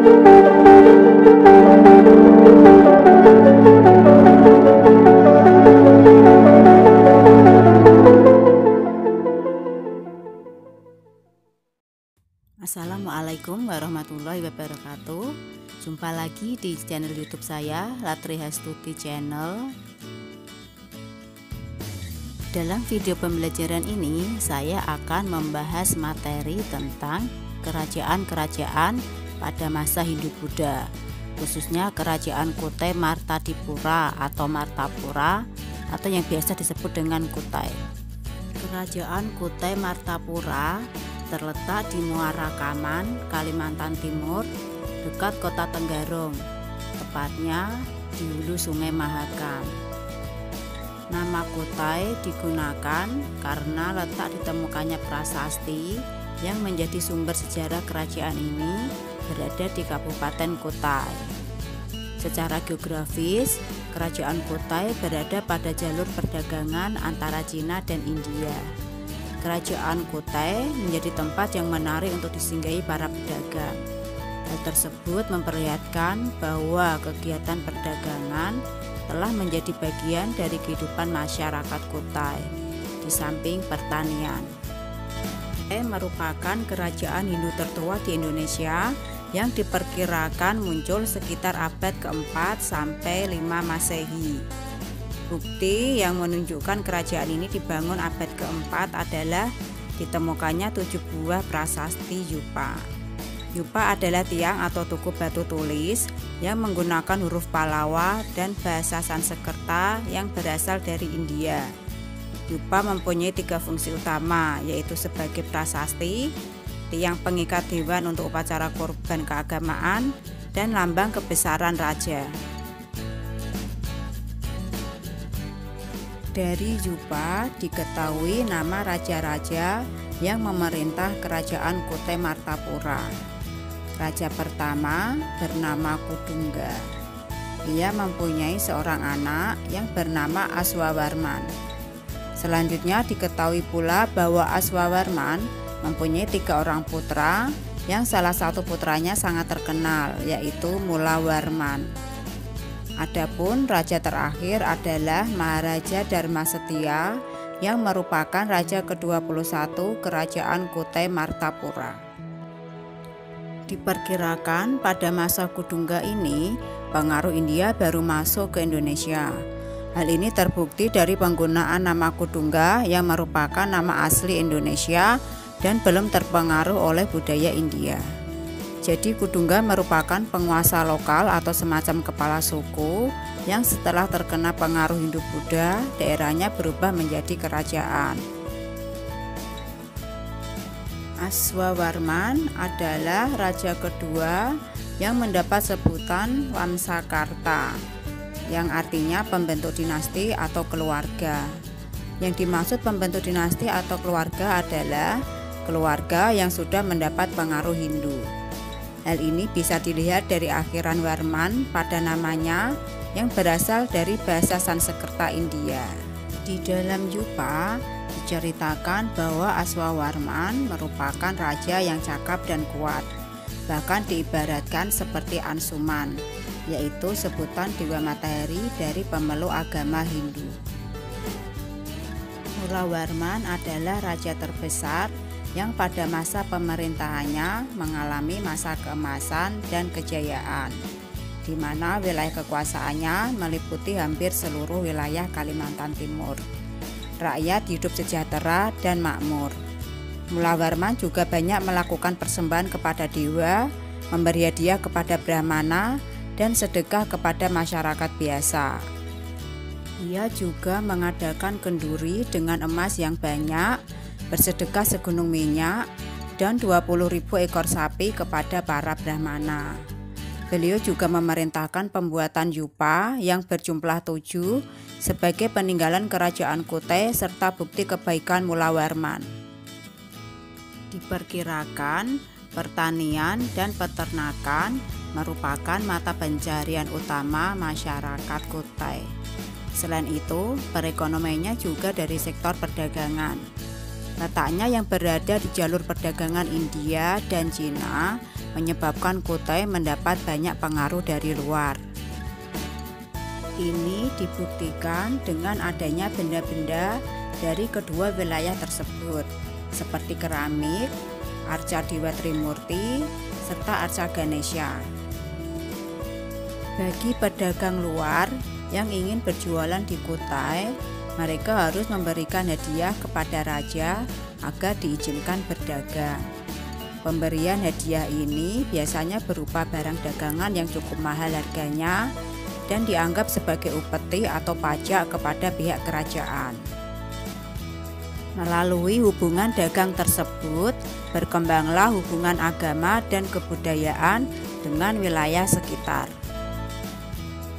Assalamualaikum warahmatullahi wabarakatuh. Jumpa lagi di channel YouTube saya, Latri Hastuti Channel. Dalam video pembelajaran ini, saya akan membahas materi tentang kerajaan-kerajaan pada masa Hindu-Buddha, khususnya kerajaan Kutai Martadipura atau Martapura atau yang biasa disebut dengan Kutai. Kerajaan Kutai Martapura terletak di Muara Kaman, Kalimantan Timur, dekat kota Tenggarong, tepatnya di hulu Sungai Mahakam. Nama Kutai digunakan karena letak ditemukannya prasasti yang menjadi sumber sejarah kerajaan ini berada di Kabupaten Kutai. Secara geografis, kerajaan Kutai berada pada jalur perdagangan antara Cina dan India. Kerajaan Kutai menjadi tempat yang menarik untuk disinggahi para pedagang. Hal tersebut memperlihatkan bahwa kegiatan perdagangan telah menjadi bagian dari kehidupan masyarakat Kutai, di samping pertanian. Kutai merupakan kerajaan Hindu tertua di Indonesia yang diperkirakan muncul sekitar abad ke-4 sampai 5 Masehi. Bukti yang menunjukkan kerajaan ini dibangun abad ke-4 adalah ditemukannya 7 buah prasasti Yupa. Yupa adalah tiang atau tugu batu tulis yang menggunakan huruf Pallava dan bahasa Sanskerta yang berasal dari India. Yupa mempunyai 3 fungsi utama, yaitu sebagai prasasti, tiang pengikat hewan untuk upacara kurban keagamaan, dan lambang kebesaran raja. Dari Yupa diketahui nama raja-raja yang memerintah kerajaan Kutai Martapura. Raja pertama bernama Kudungga. Ia mempunyai seorang anak yang bernama Aswawarman. Selanjutnya diketahui pula bahwa Aswawarman mempunyai 3 orang putra yang salah satu putranya sangat terkenal, yaitu Mulawarman. Adapun raja terakhir adalah Maharaja Dharmasetia yang merupakan raja ke-21 kerajaan Kutai Martapura. Diperkirakan pada masa Kudungga ini pengaruh India baru masuk ke Indonesia. Hal ini terbukti dari penggunaan nama Kudungga yang merupakan nama asli Indonesia dan belum terpengaruh oleh budaya India. Jadi Kudungga merupakan penguasa lokal atau semacam kepala suku yang setelah terkena pengaruh Hindu-Buddha, daerahnya berubah menjadi kerajaan. Aswawarman adalah raja kedua yang mendapat sebutan Wamsakarta, yang artinya pembentuk dinasti atau keluarga. Yang dimaksud pembentuk dinasti atau keluarga adalah keluarga yang sudah mendapat pengaruh Hindu. Hal ini bisa dilihat dari akhiran Warman pada namanya yang berasal dari bahasa Sanskerta India. Di dalam Yupa diceritakan bahwa Aswawarman merupakan raja yang cakap dan kuat, bahkan diibaratkan seperti Ansuman, yaitu sebutan dewa matahari dari pemeluk agama Hindu. Mulawarman adalah raja terbesar yang pada masa pemerintahannya mengalami masa keemasan dan kejayaan, di mana wilayah kekuasaannya meliputi hampir seluruh wilayah Kalimantan Timur. Rakyat hidup sejahtera dan makmur. Mulawarman juga banyak melakukan persembahan kepada dewa, memberi hadiah kepada Brahmana, dan sedekah kepada masyarakat biasa. Ia juga mengadakan kenduri dengan emas yang banyak, bersedekah segunung minyak, dan 20.000 ekor sapi kepada para Brahmana. Beliau juga memerintahkan pembuatan Yupa yang berjumlah 7 sebagai peninggalan kerajaan Kutai serta bukti kebaikan Mulawarman. Diperkirakan pertanian dan peternakan merupakan mata pencarian utama masyarakat Kutai. Selain itu, perekonomiannya juga dari sektor perdagangan. Letaknya yang berada di jalur perdagangan India dan Cina menyebabkan Kutai mendapat banyak pengaruh dari luar. Ini dibuktikan dengan adanya benda-benda dari kedua wilayah tersebut, seperti keramik, arca Dewa Trimurti, serta arca Ganesha. Bagi pedagang luar yang ingin berjualan di Kutai, mereka harus memberikan hadiah kepada raja agar diizinkan berdagang. Pemberian hadiah ini biasanya berupa barang dagangan yang cukup mahal harganya dan dianggap sebagai upeti atau pajak kepada pihak kerajaan. Melalui hubungan dagang tersebut, berkembanglah hubungan agama dan kebudayaan dengan wilayah sekitar.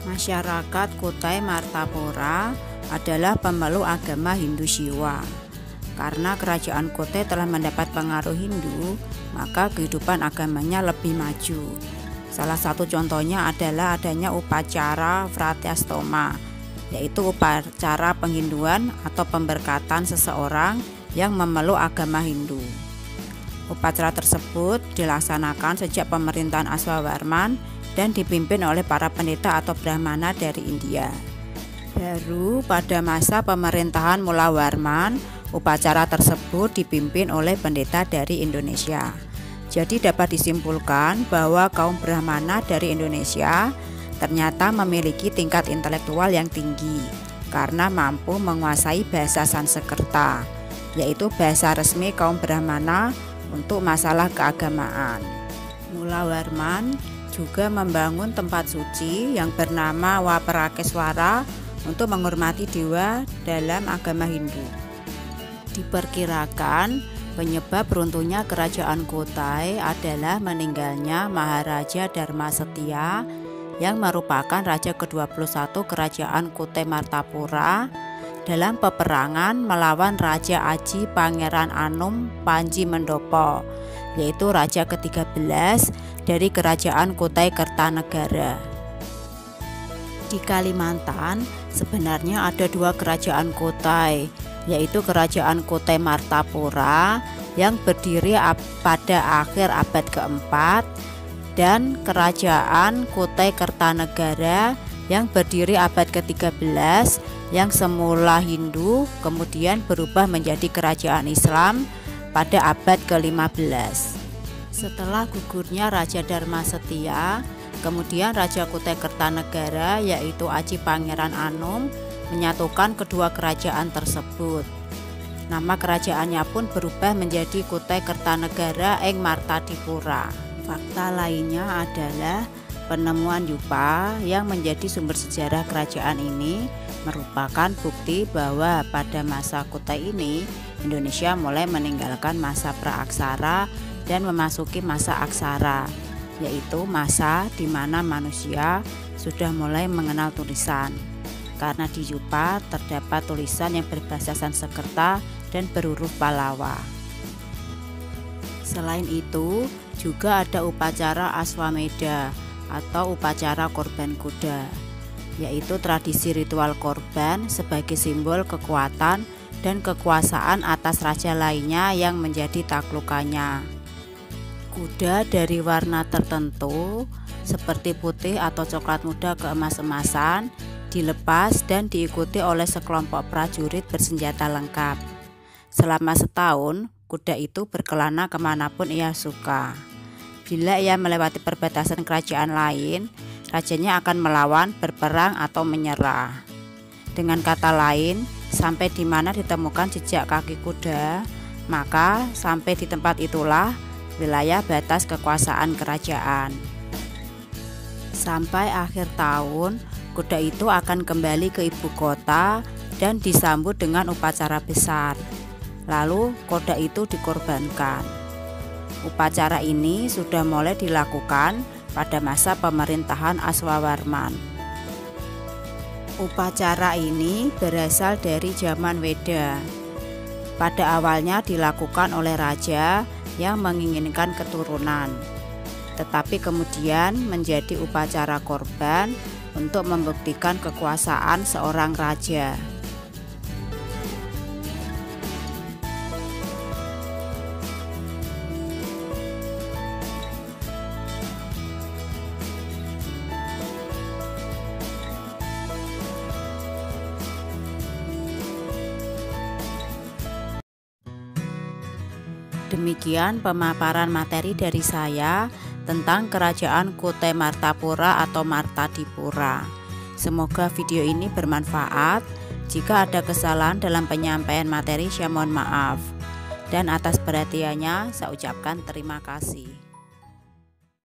Masyarakat Kutai Martapura adalah pemeluk agama Hindu Siwa. Karena kerajaan Kutai telah mendapat pengaruh Hindu, maka kehidupan agamanya lebih maju. Salah satu contohnya adalah adanya upacara Vratyastoma, yaitu upacara penghinduan atau pemberkatan seseorang yang memeluk agama Hindu. Upacara tersebut dilaksanakan sejak pemerintahan Aswawarman dan dipimpin oleh para pendeta atau brahmana dari India. Baru pada masa pemerintahan Mulawarman, upacara tersebut dipimpin oleh pendeta dari Indonesia. Jadi dapat disimpulkan bahwa kaum brahmana dari Indonesia ternyata memiliki tingkat intelektual yang tinggi karena mampu menguasai bahasa Sanskerta, yaitu bahasa resmi kaum brahmana untuk masalah keagamaan. Mulawarman juga membangun tempat suci yang bernama Waparakeswara untuk menghormati dewa dalam agama Hindu. Diperkirakan penyebab runtuhnya kerajaan Kutai adalah meninggalnya Maharaja Dharmasetia yang merupakan raja ke-21 kerajaan Kutai Martapura dalam peperangan melawan Raja Aji Pangeran Anum Panji Mendopo, yaitu raja ke-13 dari kerajaan Kutai Kertanegara. Di Kalimantan sebenarnya ada dua kerajaan Kutai, yaitu kerajaan Kutai Martapura yang berdiri pada akhir abad keempat dan kerajaan Kutai Kertanegara yang berdiri abad ke-13 yang semula Hindu kemudian berubah menjadi kerajaan Islam pada abad ke-15. Setelah gugurnya Raja Dharmasetia, kemudian Raja Kutai Kertanegara yaitu Aji Pangeran Anum menyatukan kedua kerajaan tersebut. Nama kerajaannya pun berubah menjadi Kutai Kertanegara ing Martadipura. Fakta lainnya adalah penemuan Yupa yang menjadi sumber sejarah kerajaan ini merupakan bukti bahwa pada masa Kutai ini Indonesia mulai meninggalkan masa praaksara dan memasuki masa aksara, yaitu masa di mana manusia sudah mulai mengenal tulisan. Karena di Yupa terdapat tulisan yang berbahasa Sanskerta dan berhuruf Pallawa. Selain itu, juga ada upacara Aswamedha atau upacara korban kuda, yaitu tradisi ritual korban sebagai simbol kekuatan dan kekuasaan atas raja lainnya yang menjadi taklukannya. Kuda dari warna tertentu seperti putih atau coklat muda keemas-emasan dilepas dan diikuti oleh sekelompok prajurit bersenjata lengkap. Selama setahun, kuda itu berkelana kemanapun ia suka. Bila ia melewati perbatasan kerajaan lain, rajanya akan melawan, berperang, atau menyerah. Dengan kata lain, sampai di mana ditemukan jejak kaki kuda, maka sampai di tempat itulah wilayah batas kekuasaan kerajaan. Sampai akhir tahun, kuda itu akan kembali ke ibu kota dan disambut dengan upacara besar. Lalu kuda itu dikorbankan. Upacara ini sudah mulai dilakukan pada masa pemerintahan Aswawarman. Upacara ini berasal dari zaman Weda. Pada awalnya dilakukan oleh raja yang menginginkan keturunan, tetapi kemudian menjadi upacara korban untuk membuktikan kekuasaan seorang raja. Demikian pemaparan materi dari saya tentang Kerajaan Kutai Martapura atau Martadipura. Semoga video ini bermanfaat. Jika ada kesalahan dalam penyampaian materi, saya mohon maaf. Dan atas perhatiannya saya ucapkan terima kasih.